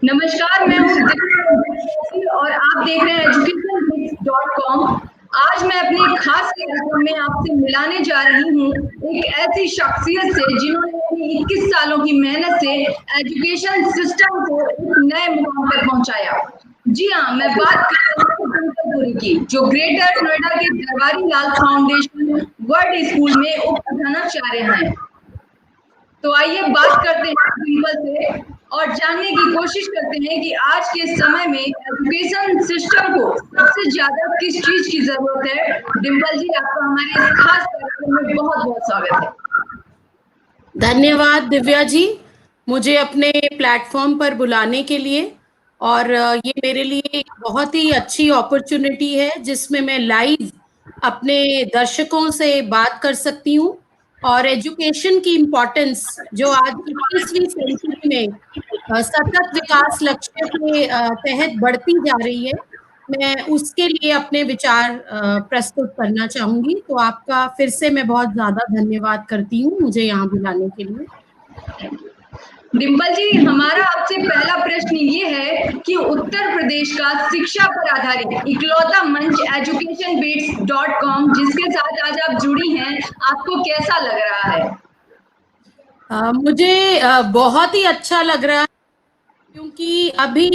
नमस्कार, मैं हूँ दिव्या और आप देख रहे हैं educationbits.com। आज मैं अपने खास कार्यक्रम में आपसे मिलाने जा रही हूँ एक ऐसी शख्सियत से जिन्होंने अपनी 21 सालों की मेहनत से एजुकेशन सिस्टम को एक नए मुकाम पर पहुंचाया। जी हाँ, मैं बात कर रही हूँ डिंपल पुरी की, जो ग्रेटर नोएडा के जवाहरी लाल फाउंडेशन वर्ल्ड स्कूल में उप प्रधानाचार्य हैं। तो आइए बात करते हैं डिंपल से और जानने की कोशिश करते हैं कि आज के समय में एजुकेशन सिस्टम को सबसे ज्यादा किस चीज की जरूरत है। डिंपल जी, आपका हमारे इस खास कार्यक्रम में बहुत बहुत स्वागत है। धन्यवाद दिव्या जी, मुझे अपने प्लेटफॉर्म पर बुलाने के लिए। और ये मेरे लिए बहुत ही अच्छी अपॉर्चुनिटी है जिसमें मैं लाइव अपने दर्शकों से बात कर सकती हूँ और एजुकेशन की इम्पोर्टेंस जो आज 21वीं सेंचुरी में सतत विकास लक्ष्य के तहत बढ़ती जा रही है, मैं उसके लिए अपने विचार प्रस्तुत करना चाहूंगी। तो आपका फिर से मैं बहुत ज्यादा धन्यवाद करती हूँ मुझे यहाँ बुलाने के लिए। डिंपल जी, हमारा आपसे पहला प्रश्न ये है कि उत्तर प्रदेश का शिक्षा पर आधारित इकलौता मंच educationbits.com जिसके साथ आज आप जुड़ी हैं, आपको कैसा लग रहा है? मुझे बहुत ही अच्छा लग रहा है, क्योंकि अभी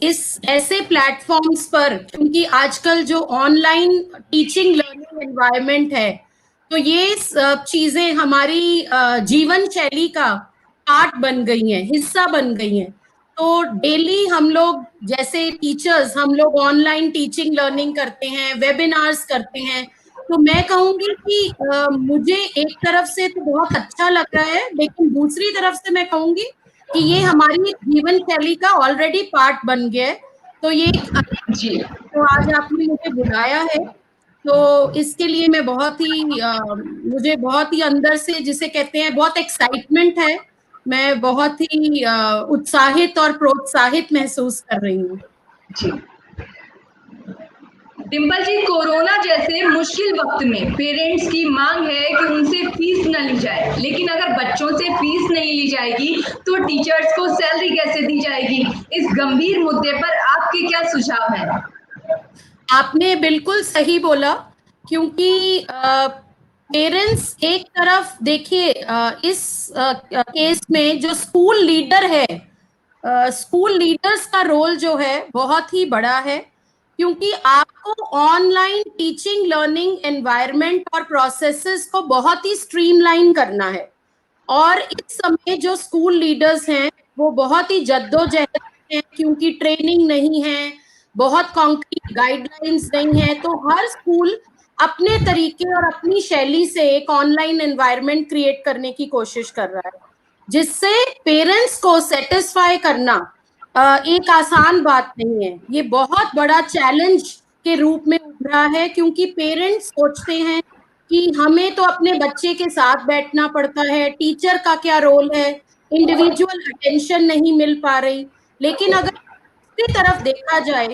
इस ऐसे प्लेटफॉर्म्स पर, क्योंकि आजकल जो ऑनलाइन टीचिंग लर्निंग एनवायरनमेंट है, तो ये चीजें हमारी जीवन शैली का पार्ट बन गई हैं, हिस्सा बन गई हैं। तो डेली हम लोग जैसे टीचर्स, हम लोग ऑनलाइन टीचिंग लर्निंग करते हैं, वेबिनार्स करते हैं। तो मैं कहूंगी कि मुझे एक तरफ से तो बहुत अच्छा लग रहा है, लेकिन दूसरी तरफ से मैं कहूंगी कि ये हमारी जीवन शैली का ऑलरेडी पार्ट बन गया है। तो ये जी, तो आज आपने मुझे बुलाया है, तो इसके लिए मैं मुझे बहुत ही अंदर से, जिसे कहते हैं, बहुत एक्साइटमेंट है। मैं बहुत ही उत्साहित और प्रोत्साहित महसूस कर रही हूँ। जी। डिंपल जी, कोरोना जैसे मुश्किल वक्त में पेरेंट्स की मांग है कि उनसे फीस न ली जाए, लेकिन अगर बच्चों से फीस नहीं ली जाएगी तो टीचर्स को सैलरी कैसे दी जाएगी? इस गंभीर मुद्दे पर आपके क्या सुझाव हैं? आपने बिल्कुल सही बोला, क्योंकि पेरेंट्स एक तरफ देखिए, इस केस में जो स्कूल लीडर है, स्कूल लीडर्स का रोल जो है बहुत ही बड़ा है, क्योंकि आपको ऑनलाइन टीचिंग लर्निंग एनवायरनमेंट और प्रोसेसेस को बहुत ही स्ट्रीमलाइन करना है। और इस समय जो स्कूल लीडर्स हैं वो बहुत ही जद्दोजहद हैं, क्योंकि ट्रेनिंग नहीं है, बहुत कॉन्क्रीट गाइडलाइंस नहीं है। तो हर स्कूल अपने तरीके और अपनी शैली से एक ऑनलाइन एनवायरनमेंट क्रिएट करने की कोशिश कर रहा है, जिससे पेरेंट्स को सेटिस्फाई करना एक आसान बात नहीं है। ये बहुत बड़ा चैलेंज के रूप में उभरा है, क्योंकि पेरेंट्स सोचते हैं कि हमें तो अपने बच्चे के साथ बैठना पड़ता है, टीचर का क्या रोल है, इंडिविजुअल अटेंशन नहीं मिल पा रही। लेकिन अगर दूसरी तरफ देखा जाए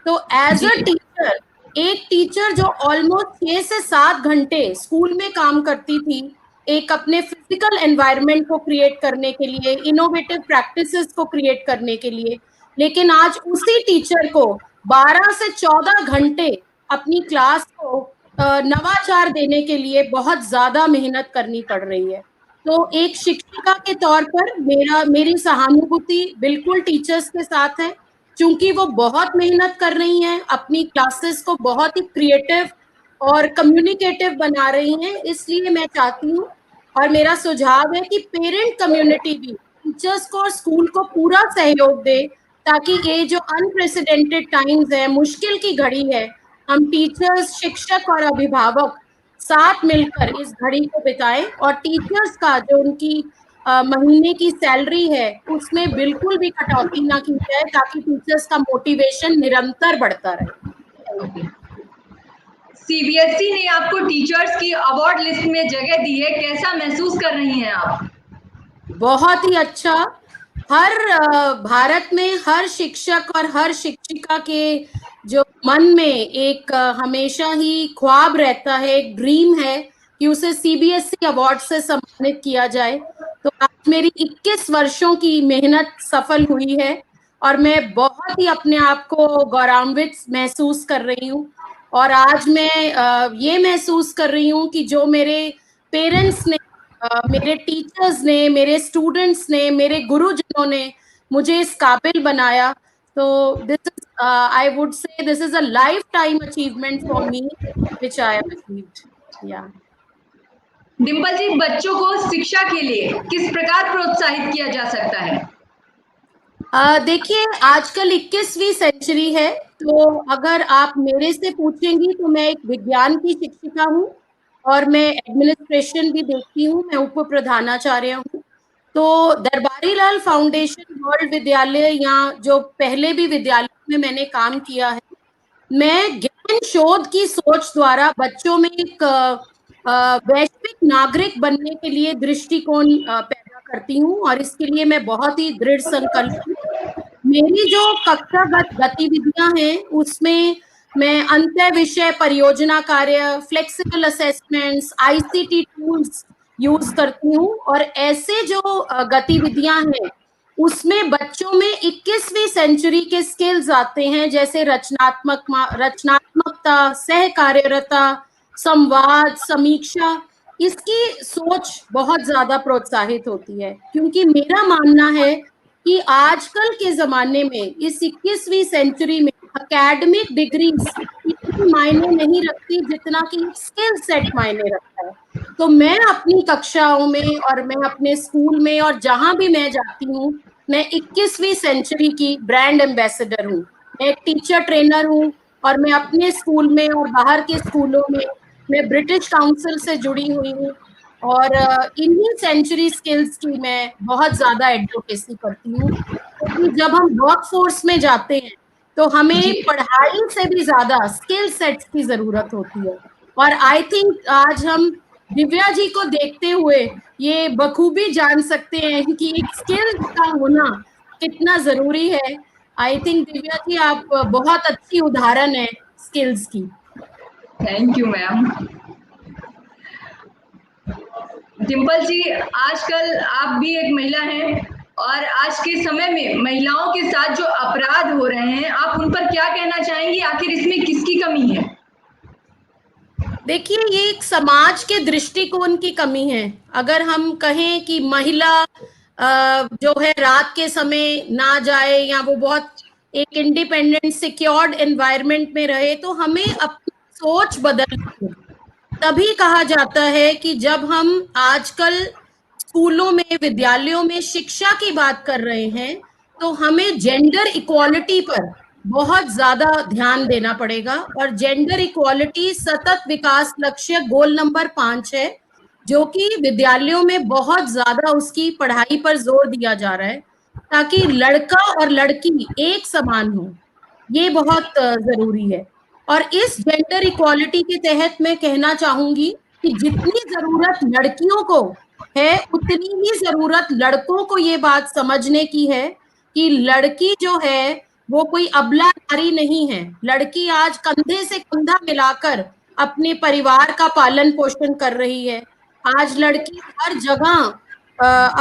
तो एज अ टीचर, एक टीचर जो ऑलमोस्ट 6 से 7 घंटे स्कूल में काम करती थी, एक अपने फिजिकल एनवायरनमेंट को क्रिएट करने के लिए, इनोवेटिव प्रैक्टिसेस को क्रिएट करने के लिए, लेकिन आज उसी टीचर को 12 से 14 घंटे अपनी क्लास को नवाचार देने के लिए बहुत ज्यादा मेहनत करनी पड़ रही है। तो एक शिक्षिका के तौर पर मेरी सहानुभूति बिल्कुल टीचर्स के साथ है, क्योंकि वो बहुत मेहनत कर रही हैं, अपनी क्लासेस को बहुत ही क्रिएटिव और कम्युनिकेटिव बना रही हैं। इसलिए मैं चाहती हूँ और मेरा सुझाव है कि पेरेंट कम्युनिटी भी टीचर्स को और स्कूल को पूरा सहयोग दे, ताकि ये जो अनप्रेसिडेंटेड टाइम्स है, मुश्किल की घड़ी है, हम टीचर्स, शिक्षक और अभिभावक साथ मिलकर इस घड़ी को बिताएं और टीचर्स का जो उनकी महीने की सैलरी है उसमें बिल्कुल भी कटौती ना की जाए, ताकि टीचर्स का मोटिवेशन निरंतर बढ़ता रहे। सीबीएसई ने आपको टीचर्स की अवार्ड लिस्ट में जगह दी है, कैसा महसूस कर रही हैं आप? बहुत ही अच्छा। हर भारत में हर शिक्षक और हर शिक्षिका के जो मन में एक हमेशा ही ख्वाब रहता है, एक ड्रीम है कि उसे सीबीएसई अवार्ड से सम्मानित किया जाए। तो आज मेरी 21 वर्षों की मेहनत सफल हुई है और मैं बहुत ही अपने आप को गौरवान्वित महसूस कर रही हूँ। और आज मैं ये महसूस कर रही हूँ कि जो मेरे पेरेंट्स ने, मेरे टीचर्स ने, मेरे स्टूडेंट्स ने, मेरे गुरुजनों ने मुझे इस काबिल बनाया, तो this is, I would say this is a lifetime achievement for me which I have achieved. Yeah. Dimple ji, बच्चों को शिक्षा के लिए किस प्रकार प्रोत्साहित किया जा सकता है? देखिए, आजकल 21वीं सेंचुरी है, तो अगर आप मेरे से पूछेंगी तो मैं एक विज्ञान की शिक्षिका हूँ और मैं एडमिनिस्ट्रेशन भी देखती हूँ, मैं उप प्रधानाचार्य हूँ। तो दरबारी लाल फाउंडेशन वर्ल्ड विद्यालय या जो पहले भी विद्यालय में मैंने काम किया है, मैं ज्ञान शोध की सोच द्वारा बच्चों में एक वैश्विक नागरिक बनने के लिए दृष्टिकोण पैदा करती हूँ और इसके लिए मैं बहुत ही दृढ़ संकल्प हूँ। मेरी जो कक्षागत गतिविधियां हैं उसमें मैं अंतः विषय परियोजना कार्य, flexible assessments, ICT tools use करती हूँ और ऐसे जो गतिविधियां हैं उसमें बच्चों में 21वीं सेंचुरी के स्किल्स आते हैं, जैसे रचनात्मकता, सहकार्यता, संवाद, समीक्षा। इसकी सोच बहुत ज्यादा प्रोत्साहित होती है, क्योंकि मेरा मानना है कि आजकल के जमाने में इस 21वीं सेंचुरी में एकेडमिक डिग्रीज इतनी मायने नहीं रखती जितना कि स्किल सेट मायने रखता है। तो मैं अपनी कक्षाओं में और मैं अपने स्कूल में और जहां भी मैं जाती हूँ, मैं 21वीं सेंचुरी की ब्रांड एम्बेसडर हूँ। मैं एक टीचर ट्रेनर हूँ और मैं अपने स्कूल में और बाहर के स्कूलों में मैं ब्रिटिश काउंसिल से जुड़ी हुई हूँ और इन्हीं सेंचुरी स्किल्स की मैं बहुत ज्यादा एडवोकेसी करती हूँ, क्योंकि जब हम वर्क फोर्स में जाते हैं तो जी, हमें पढ़ाई से भी ज्यादा स्किल सेट्स की जरूरत होती है। और आई थिंक आज हम दिव्या जी को देखते हुए ये बखूबी जान सकते हैं कि एक स्किल का होना कितना जरूरी है। आई थिंक दिव्या जी आप बहुत अच्छी उदाहरण है स्किल्स की। Thank you ma'am. Dimple ji, आजकल आप भी एक महिला हैं और आज के समय में महिलाओं के साथ जो अपराध हो रहे हैं, आप उन पर क्या कहना चाहेंगी? आखिर इसमें किसकी कमी है? देखिए, ये एक समाज के दृष्टिकोण की कमी है। अगर हम कहें कि महिला जो है रात के समय ना जाए या वो बहुत एक इंडिपेंडेंट सिक्योर्ड एनवायरनमेंट में रहे, तो हमें अपनी सोच बदलनी होगी। तभी कहा जाता है कि जब हम आजकल स्कूलों में, विद्यालयों में शिक्षा की बात कर रहे हैं, तो हमें जेंडर इक्वालिटी पर बहुत ज्यादा ध्यान देना पड़ेगा। और जेंडर इक्वालिटी सतत विकास लक्ष्य गोल नंबर 5 है, जो कि विद्यालयों में बहुत ज्यादा उसकी पढ़ाई पर जोर दिया जा रहा है, ताकि लड़का और लड़की एक समान हो। ये बहुत जरूरी है। और इस जेंडर इक्वालिटी के तहत मैं कहना चाहूंगी कि जितनी जरूरत लड़कियों को है, उतनी ही जरूरत लड़कों को ये बात समझने की है कि लड़की जो है वो कोई अबला नारी नहीं है। लड़की आज कंधे से कंधा मिलाकर अपने परिवार का पालन पोषण कर रही है। आज लड़की हर जगह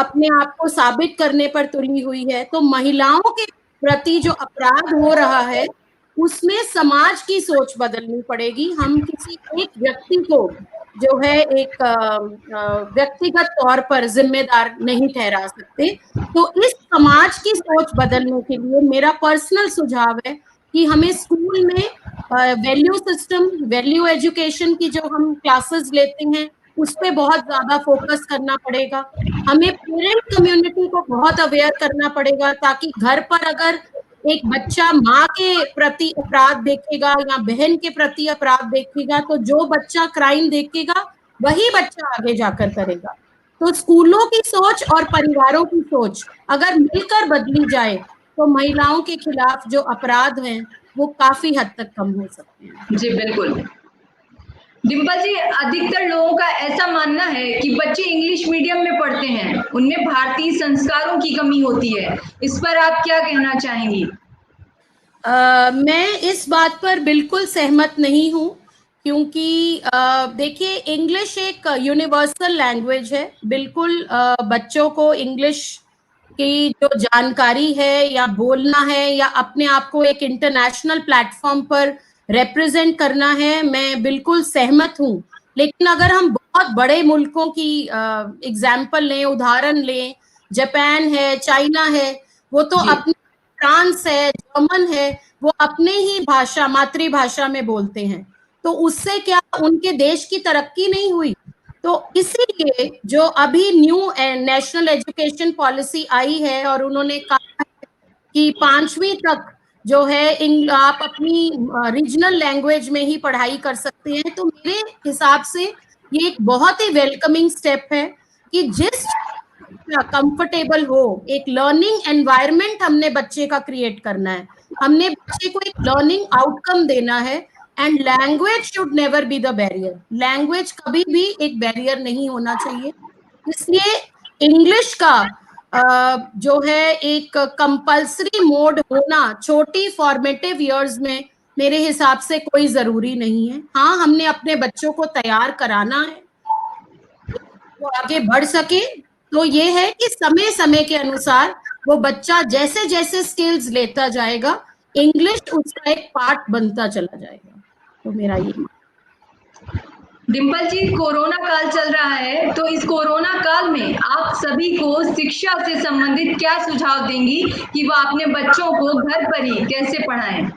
अपने आप को साबित करने पर तुली हुई है। तो महिलाओं के प्रति जो अपराध हो रहा है उसमें समाज की सोच बदलनी पड़ेगी। हम किसी एक व्यक्ति को जो है एक व्यक्तिगत तौर पर जिम्मेदार नहीं ठहरा सकते। तो इस समाज की सोच बदलने के लिए मेरा पर्सनल सुझाव है कि हमें स्कूल में वैल्यू सिस्टम, वैल्यू एजुकेशन की जो हम क्लासेस लेते हैं उस पे बहुत ज्यादा फोकस करना पड़ेगा। हमें पेरेंट कम्युनिटी को बहुत अवेयर करना पड़ेगा, ताकि घर पर अगर एक बच्चा माँ के प्रति अपराध देखेगा या बहन के प्रति अपराध देखेगा, तो जो बच्चा क्राइम देखेगा वही बच्चा आगे जाकर करेगा। तो स्कूलों की सोच और परिवारों की सोच अगर मिलकर बदली जाए, तो महिलाओं के खिलाफ जो अपराध हैं वो काफी हद तक कम हो सकते हैं। जी, बिल्कुल। डिम्पल जी, अधिकतर लोगों का ऐसा मानना है कि बच्चे इंग्लिश मीडियम में पढ़ते हैं, उनमें भारतीय संस्कारों की कमी होती है। इस पर आप क्या कहना चाहेंगी? मैं इस बात पर बिल्कुल सहमत नहीं हूँ, क्योंकि देखिए, इंग्लिश एक यूनिवर्सल लैंग्वेज है। बिल्कुल बच्चों को इंग्लिश कि जो जानकारी है या बोलना है या अपने आप को एक इंटरनेशनल प्लेटफॉर्म पर रिप्रेजेंट करना है, मैं बिल्कुल सहमत हूँ। लेकिन अगर हम बहुत बड़े मुल्कों की एग्जाम्पल लें, उदाहरण लें, जापान है, चाइना है, वो तो अपनी, फ्रांस है, जर्मन है, वो अपने ही भाषा, मातृभाषा में बोलते हैं। तो उससे क्या उनके देश की तरक्की नहीं हुई? तो इसीलिए जो अभी न्यू नेशनल एजुकेशन पॉलिसी आई है और उन्होंने कहा कि 5वीं तक जो है आप अपनी रीजनल लैंग्वेज में ही पढ़ाई कर सकते हैं, तो मेरे हिसाब से ये एक बहुत ही वेलकमिंग स्टेप है कि जिस कंफर्टेबल हो, एक लर्निंग एनवायरनमेंट हमने बच्चे का क्रिएट करना है, हमने बच्चे को एक लर्निंग आउटकम देना है, and language should never be the barrier. Language कभी भी एक बैरियर नहीं होना चाहिए। इसलिए इंग्लिश का जो है एक कंपल्सरी मोड होना छोटी फॉर्मेटिव इयर्स में मेरे हिसाब से कोई जरूरी नहीं है। हाँ, हमने अपने बच्चों को तैयार कराना है वो आगे बढ़ सके, तो ये है कि समय समय के अनुसार वो बच्चा जैसे जैसे स्किल्स लेता जाएगा, इंग्लिश उसका एक पार्ट बनता चला जाएगा। तो मेरा ये डिम्पल जी, कोरोना काल चल रहा है, तो इस कोरोना काल में आप सभी को शिक्षा से संबंधित क्या सुझाव देंगी कि वो अपने बच्चों को घर पर ही कैसे पढ़ाएं?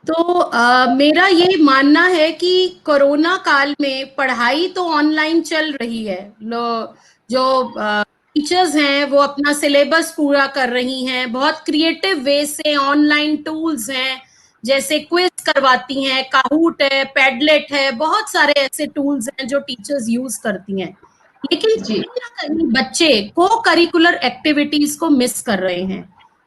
तो मेरा ये मानना है कि कोरोना काल में पढ़ाई तो ऑनलाइन चल रही है। जो टीचर्स हैं वो अपना सिलेबस पूरा कर रही हैं, बहुत क्रिएटिव वे से ऑनलाइन टूल्स हैं, जैसे क्विज करवाती हैं, काहूट है, पैडलेट है, बहुत सारे ऐसे टूल्स हैं जो टीचर्स यूज करती हैं। लेकिन कहीं ना कहीं बच्चे को करिकुलर एक्टिविटीज को मिस कर रहे हैं।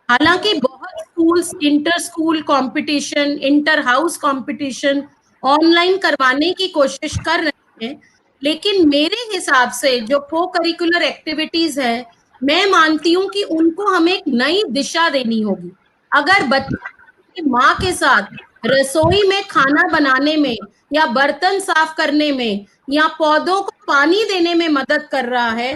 हालांकि बहुत schools inter school competition, inter house competition online करवाने की कोशिश कर रहे हैं, लेकिन मेरे हिसाब से जो को करिकुलर एक्टिविटीज है, मैं मानती हूँ कि उनको हमें एक नई दिशा देनी होगी। अगर बच्चा माँ के साथ रसोई में खाना बनाने में या बर्तन साफ करने में या पौधों को पानी देने में मदद कर रहा है,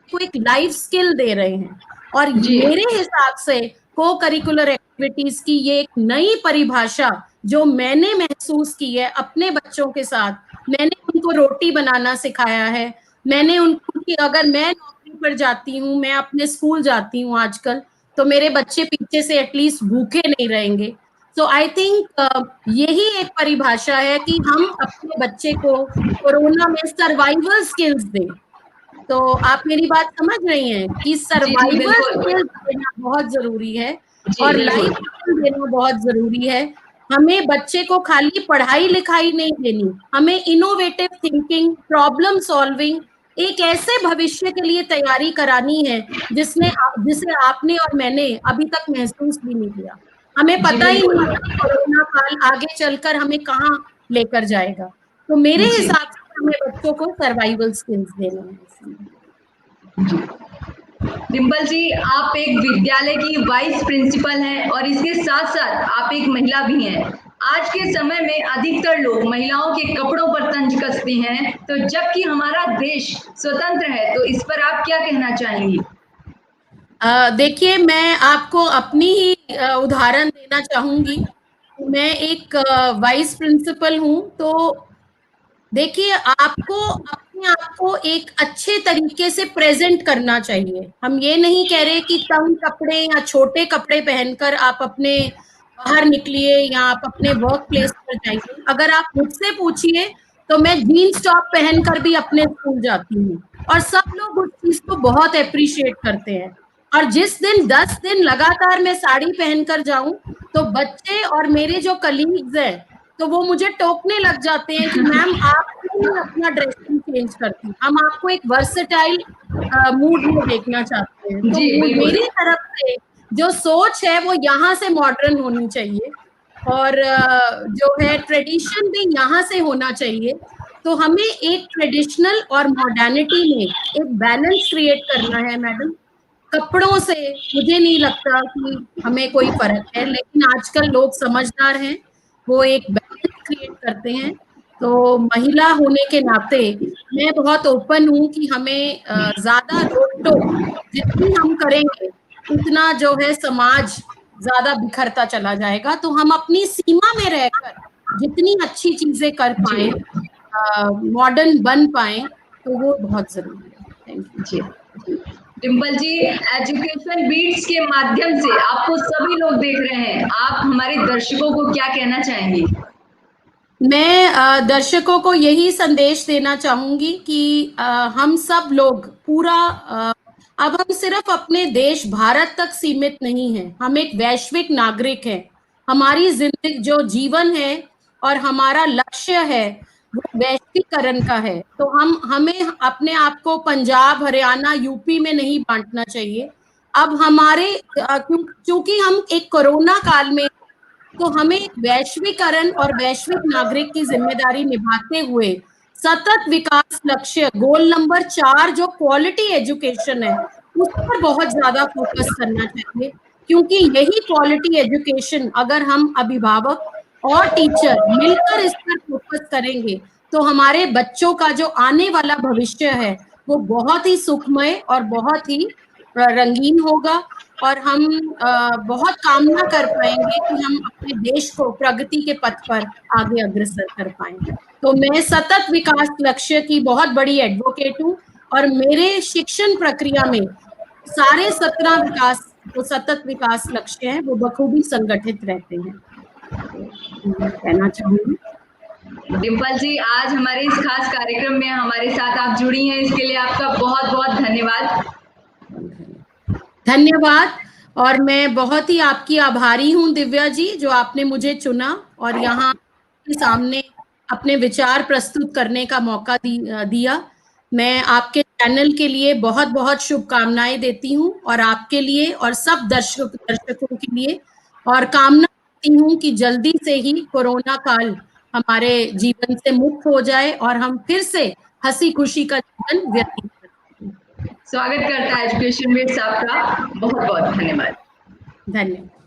तो एक लाइफ स्किल दे रहे हैं। और मेरे हिसाब से को करिकुलर एक्टिविटीज की ये एक नई परिभाषा जो मैंने महसूस की है अपने बच्चों के साथ। मैंने उनको रोटी बनाना सिखाया है, मैंने उनको कि अगर मैं नौकरी पर जाती हूँ, मैं अपने स्कूल जाती हूँ आजकल, तो मेरे बच्चे पीछे से एटलीस्ट भूखे नहीं रहेंगे। सो आई थिंक यही एक परिभाषा है कि हम अपने बच्चे को कोरोना में सर्वाइवल स्किल्स दें। तो आप मेरी बात समझ रही हैं कि सर्वाइवल स्किल्स देना बहुत जरूरी है और लाइफ स्किल देना बहुत जरूरी है। हमें बच्चे को खाली पढ़ाई लिखाई नहीं देनी, हमें इनोवेटिव थिंकिंग, प्रॉब्लम सॉल्विंग, एक ऐसे भविष्य के लिए तैयारी करानी है जिसे आपने और मैंने अभी तक महसूस भी नहीं किया। हमें पता ही नहीं है कि कोरोना काल आगे चलकर हमें कहाँ लेकर जाएगा। तो मेरे हिसाब से हमें बच्चों को सर्वाइवल स्किल्स देना है। डिम्पल जी, आप एक विद्यालय की वाइस प्रिंसिपल हैं और इसके साथ साथ आप एक महिला भी हैं। आज के समय में अधिकतर लोग महिलाओं के कपड़ों पर तंज कसते हैं, तो जबकि हमारा देश स्वतंत्र है, तो इस पर आप क्या कहना चाहेंगी? देखिए, मैं आपको अपनी ही उदाहरण देना चाहूंगी। मैं एक वाइस प्रिंसिपल हूँ, तो देखिए, आपको अपने आप को एक अच्छे तरीके से प्रेजेंट करना चाहिए। हम ये नहीं कह रहे कि तंग कपड़े या छोटे कपड़े पहनकर आप अपने बाहर निकलिए या आप अपने वर्क प्लेस पर जाइए। अगर आप मुझसे पूछिए तो मैं जीन्स टॉप पहनकर भी अपने स्कूल जाती हूँ और सब लोग उस चीज को बहुत अप्रिशिएट करते हैं। और जिस दिन 10 दिन लगातार मैं साड़ी पहनकर जाऊं, तो बच्चे और मेरे जो कलीग्स हैं, तो वो मुझे टोकने लग जाते हैं कि मैम आप क्यों नहीं अपना ड्रेसिंग चेंज करती, हम आपको एक वर्सेटाइल मूड में देखना चाहते हैं। तो मेरी तरफ से जो सोच है वो यहाँ से मॉडर्न होनी चाहिए और जो है ट्रेडिशन भी यहाँ से होना चाहिए। तो हमें एक ट्रेडिशनल और मॉडर्निटी में एक बैलेंस क्रिएट करना है मैडम। कपड़ों से मुझे नहीं लगता कि हमें कोई फर्क है, लेकिन आजकल लोग समझदार हैं, वो एक बैलेंस क्रिएट करते हैं। तो महिला होने के नाते मैं बहुत ओपन हूँ कि हमें ज्यादा रोक टोक जितनी हम करेंगे उतना जो है समाज ज्यादा बिखरता चला जाएगा। तो हम अपनी सीमा में रहकर जितनी अच्छी चीजें कर पाए, मॉडर्न बन पाए, तो वो बहुत जरूरी है। Thank you ji. Dimple ji, education beats के माध्यम से आपको सभी लोग देख रहे हैं, आप हमारे दर्शकों को क्या कहना चाहेंगी? मैं दर्शकों को यही संदेश देना चाहूंगी कि हम सब लोग पूरा अब हम सिर्फ अपने देश भारत तक सीमित नहीं हैं, हम एक वैश्विक नागरिक हैं। हमारी जिंदगी जो जीवन है और हमारा लक्ष्य है वो वैश्वीकरण का है। तो हमें अपने आप को पंजाब, हरियाणा, यूपी में नहीं बांटना चाहिए। अब हमारे क्योंकि हम एक कोरोना काल में, तो हमें वैश्वीकरण और वैश्विक नागरिक की जिम्मेदारी निभाते हुए सतत विकास लक्ष्य गोल नंबर 4 जो क्वालिटी एजुकेशन है उस पर बहुत ज्यादा फोकस करना चाहिए। क्योंकि यही क्वालिटी एजुकेशन अगर हम अभिभावक और टीचर मिलकर इस पर फोकस करेंगे तो हमारे बच्चों का जो आने वाला भविष्य है वो बहुत ही सुखमय और बहुत ही रंगीन होगा। और हम बहुत कामना कर पाएंगे कि हम अपने देश को प्रगति के पथ पर आगे अग्रसर कर पाए। तो मैं सतत विकास लक्ष्य की बहुत बड़ी एडवोकेट हूँ और मेरे शिक्षण प्रक्रिया में सारे 17 विकास जो सतत विकास लक्ष्य हैं वो बखूबी संगठित रहते हैं। कहना चाहूंगी। डिम्पल जी, आज हमारे इस खास कार्यक्रम में हमारे साथ आप जुड़ी हैं, इसके लिए आपका बहुत बहुत धन्यवाद। धन्यवाद। और मैं बहुत ही आपकी आभारी हूँ दिव्या जी, जो आपने मुझे चुना और यहाँ के सामने अपने विचार प्रस्तुत करने का मौका दिया। मैं आपके चैनल के लिए बहुत बहुत शुभकामनाएं देती हूँ और आपके लिए और सब दर्शकों के लिए, और कामना करती हूँ कि जल्दी से ही कोरोना काल हमारे जीवन से मुक्त हो जाए और हम फिर से हंसी खुशी का जीवन व्यतीत करें। स्वागत करता है एजुकेशन बीट्स आपका। बहुत बहुत धन्यवाद। धन्यवाद।